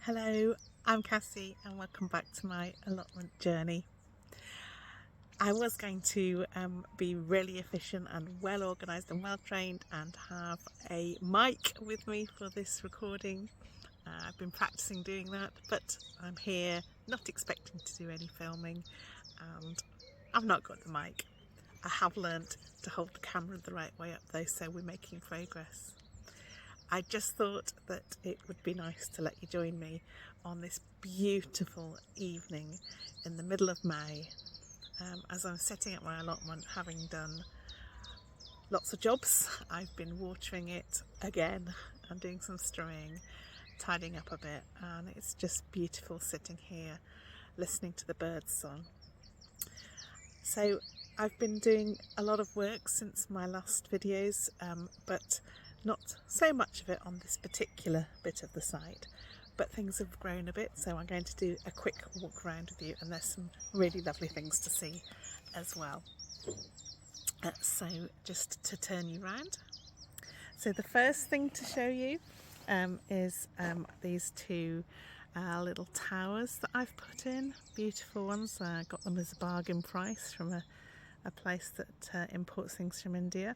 Hello, I'm Cassie and welcome back to my allotment journey. I was going to be really efficient and well organised and well trained and have a mic with me for this recording. I've been practicing doing that, but I'm here not expecting to do any filming and I've not got the mic. I have learnt to hold the camera the right way up though, so we're making progress. I just thought that it would be nice to let you join me on this beautiful evening in the middle of May as I'm setting up my allotment, having done lots of jobs. I've been watering it again and doing some strewing, tidying up a bit, and it's just beautiful sitting here listening to the birds song. So I've been doing a lot of work since my last videos, but not so much of it on this particular bit of the site, but things have grown a bit, so I'm going to do a quick walk around with you, and there's some really lovely things to see as well. So just to turn you round. So the first thing to show you is these two little towers that I've put in, beautiful ones. I got them as a bargain price from a place that imports things from India.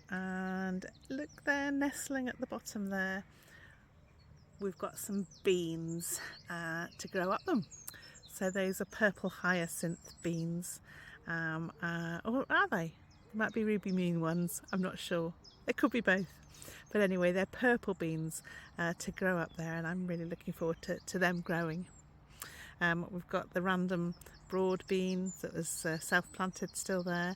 And look, they're nestling at the bottom there. We've got some beans to grow up them. So those are purple hyacinth beans, or are they? They might be ruby moon ones, I'm not sure. They could be both. But anyway, they're purple beans to grow up there, and I'm really looking forward to them growing. We've got the random broad bean that was self-planted still there.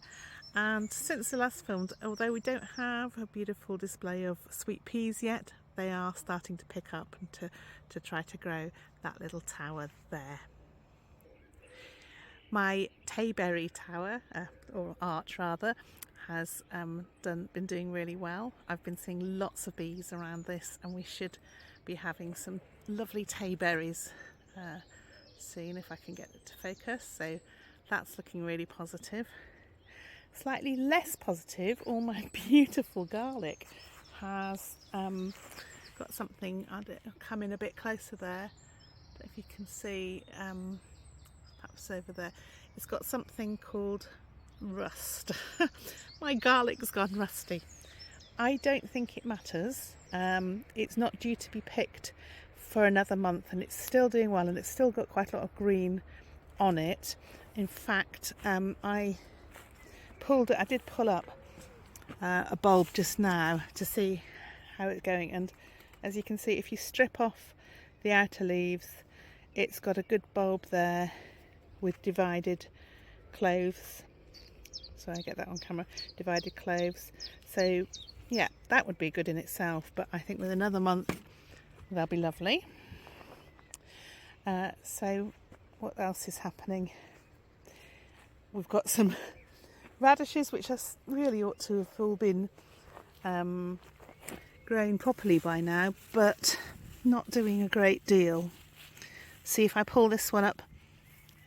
And since the last filmed, although we don't have a beautiful display of sweet peas yet, they are starting to pick up and to try to grow that little tower there. My Tayberry tower, or arch rather, has been doing really well. I've been seeing lots of bees around this, and we should be having some lovely Tayberries soon if I can get it to focus. So that's looking really positive. Slightly less positive, all my beautiful garlic has got something. I'll come in a bit closer there, but if you can see, perhaps over there, it's got something called rust. My garlic's gone rusty. I don't think it matters. It's not due to be picked for another month, and it's still doing well, and it's still got quite a lot of green on it. In fact, I did pull up a bulb just now to see how it's going, and as you can see, if you strip off the outer leaves, it's got a good bulb there with divided cloves. So I get that on camera, divided cloves. So yeah, that would be good in itself, but I think with another month they'll be lovely. So what else is happening? We've got some radishes, which really ought to have all been grown properly by now, but not doing a great deal. See, if I pull this one up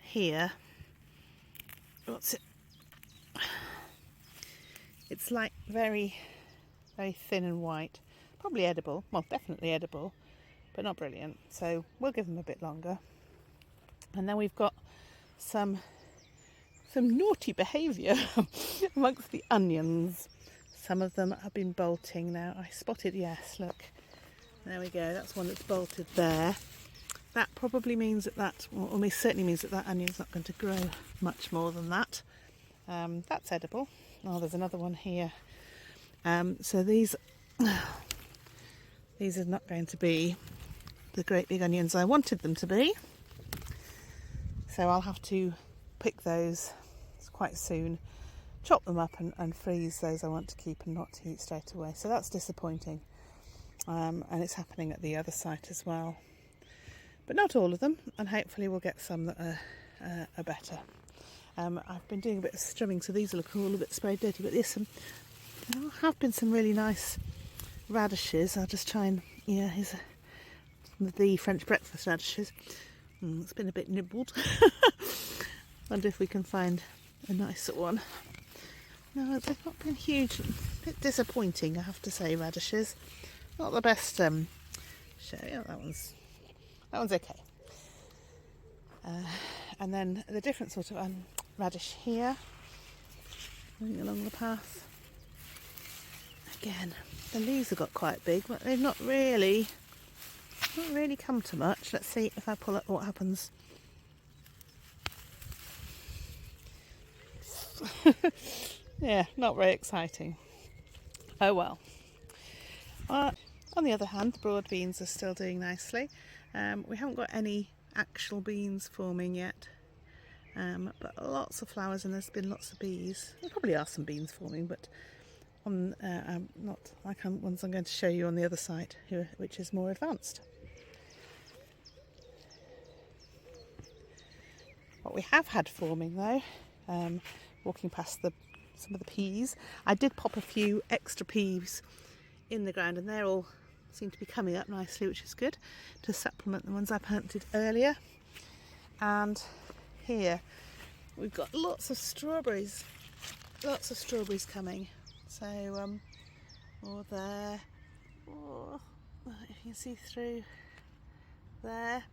here, what's it? It's like very, very thin and white. Probably edible. Well, definitely edible, but not brilliant. So we'll give them a bit longer. And then we've got some naughty behaviour amongst the onions. Some of them have been bolting now. I spotted, yes, look. There we go, that's one that's bolted there. That probably means that or certainly means that onion's not going to grow much more than that. That's edible. Oh, there's another one here. So these are not going to be the great big onions I wanted them to be. So I'll have to pick those quite soon, chop them up and freeze those I want to keep and not to eat straight away. So that's disappointing. And it's happening at the other site as well. But not all of them, and hopefully we'll get some that are better. I've been doing a bit of strumming, so these look all a bit sprayed dirty, but there have been some really nice radishes. I'll just try and, here's the French breakfast radishes. It's been a bit nibbled. Wonder if we can find a nicer one. No, they've not been huge. A bit disappointing, I have to say, radishes. Not the best show. Yeah, that one's That one's okay. And then the different sort of radish here, moving along the path. Again, the leaves have got quite big, but they've not really come to much. Let's see if I pull up what happens. Yeah, not very exciting. Oh well. On the other hand, the broad beans are still doing nicely. We haven't got any actual beans forming yet, but lots of flowers, and there's been lots of bees. There probably are some beans forming, but not like ones I'm going to show you on the other side, which is more advanced. What we have had forming though, walking past some of the peas, I did pop a few extra peas in the ground, and they all seem to be coming up nicely, which is good, to supplement the ones I planted earlier. And here we've got lots of strawberries coming. So or there, or if you can see through there.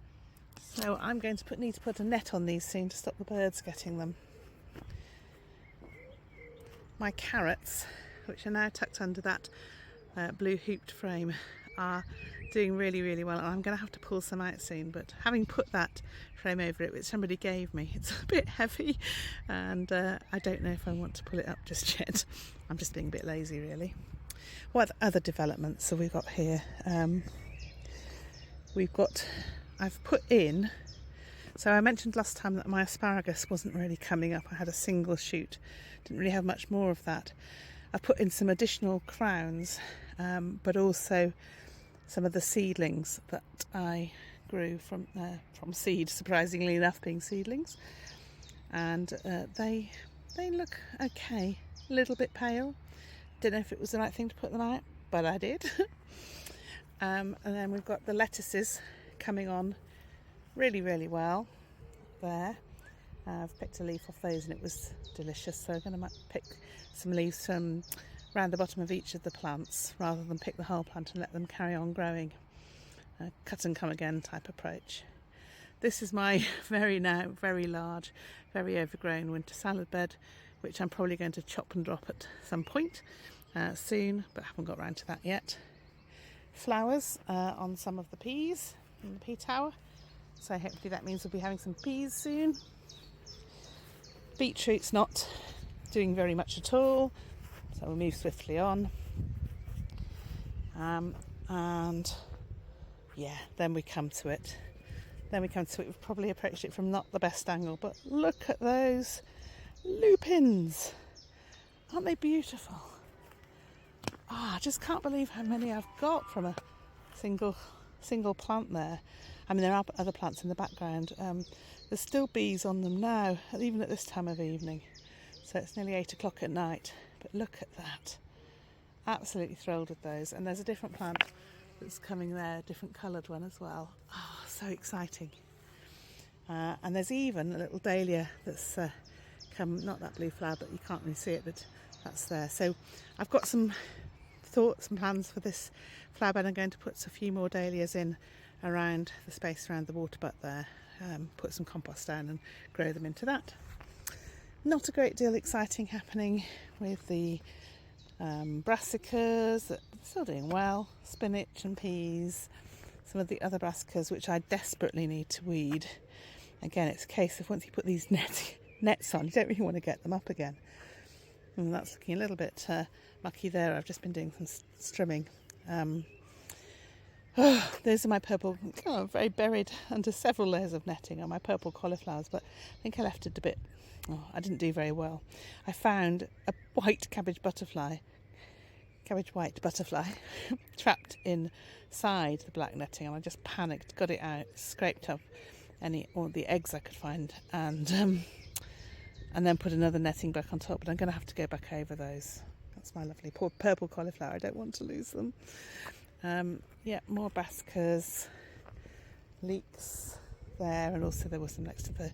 So I'm going to need to put a net on these soon to stop the birds getting them. My carrots, which are now tucked under that blue hooped frame, are doing really well, and I'm going to have to pull some out soon, but having put that frame over it, which somebody gave me, it's a bit heavy, and I don't know if I want to pull it up just yet. I'm just being a bit lazy really. What other developments have we got here? I've put in, so I mentioned last time that my asparagus wasn't really coming up. I had a single shoot, didn't really have much more of that. I've put in some additional crowns, but also some of the seedlings that I grew from seed, surprisingly enough, being seedlings, and they look okay. A little bit pale. Don't know if it was the right thing to put them out, but I did. And then we've got the lettuces coming on really well there. I've picked a leaf off those and it was delicious, so I'm going to pick some leaves from around the bottom of each of the plants rather than pick the whole plant and let them carry on growing. Cut and come again type approach. This is my very large, very overgrown winter salad bed, which I'm probably going to chop and drop at some point soon, but haven't got around to that yet. Flowers on some of the peas in the pea tower, so hopefully that means we'll be having some peas soon. Beetroot's not doing very much at all, so we'll move swiftly on. And yeah, then we come to it. We've probably approached it from not the best angle, but look at those lupins. Aren't they beautiful? I just can't believe how many I've got from a single plant there. I mean, there are other plants in the background. There's still bees on them now, even at this time of evening. So it's nearly 8 o'clock at night. But look at that. Absolutely thrilled with those. And there's a different plant that's coming there, a different coloured one as well. Oh, so exciting. And there's even a little dahlia that's come, not that blue flower, but you can't really see it, but that's there. So I've got some thoughts and plans for this flower bed. I'm going to put a few more dahlias in around the space around the water butt there, put some compost down and grow them into that. Not a great deal exciting happening with the brassicas, that are still doing well, spinach and peas, some of the other brassicas which I desperately need to weed. Again, it's a case of once you put these nets on, you don't really want to get them up again. And that's looking a little bit mucky there. I've just been doing some strimming. Those are my purple, very buried under several layers of netting on my purple cauliflowers, but I think I left it a bit, I didn't do very well. I found a cabbage white butterfly trapped inside the black netting, and I just panicked, got it out, scraped up all the eggs I could find, and then put another netting back on top. But I'm going to have to go back over those. That's my lovely purple cauliflower. I don't want to lose them. Yeah, more brassicas, leeks there, and also there was some next to the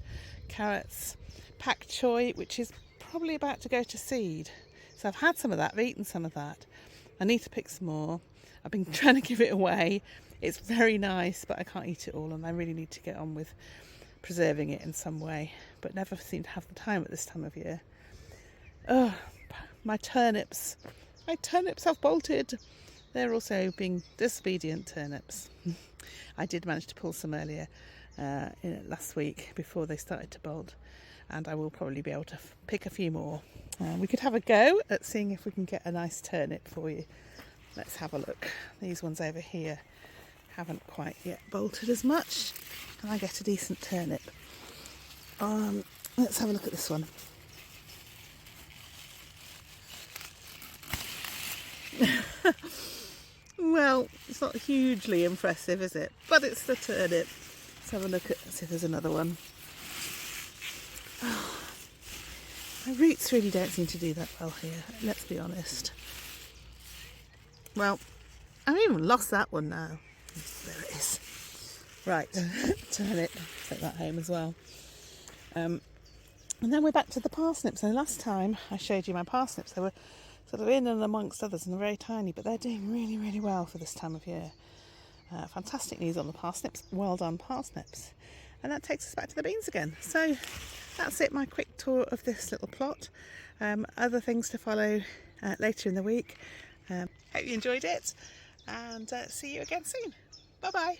carrots. Pak choy, which is probably about to go to seed. So I've had some of that, I've eaten some of that. I need to pick some more. I've been trying to give it away. It's very nice, but I can't eat it all, and I really need to get on with preserving it in some way, but never seem to have the time at this time of year. Oh, my turnips. My turnips have bolted. They're also being disobedient turnips. I did manage to pull some earlier last week before they started to bolt, and I will probably be able to pick a few more. We could have a go at seeing if we can get a nice turnip for you. Let's have a look. These ones over here haven't quite yet bolted as much. Can I get a decent turnip? Let's have a look at this one. Well, it's not hugely impressive, is it? But it's the turnip. Let's have a look at, see if there's another one. Oh, my roots really don't seem to do that well here, let's be honest. Well, I've even lost that one now. There it is. Right, turnip. Take that home as well. And then we're back to the parsnips. And last time I showed you my parsnips, they were sort of in and amongst others and they're very tiny, but they're doing really, really well for this time of year. Fantastic news on the parsnips. Well done, parsnips. And that takes us back to the beans again. So that's it, my quick tour of this little plot. Other things to follow later in the week. Hope you enjoyed it, and see you again soon. Bye bye.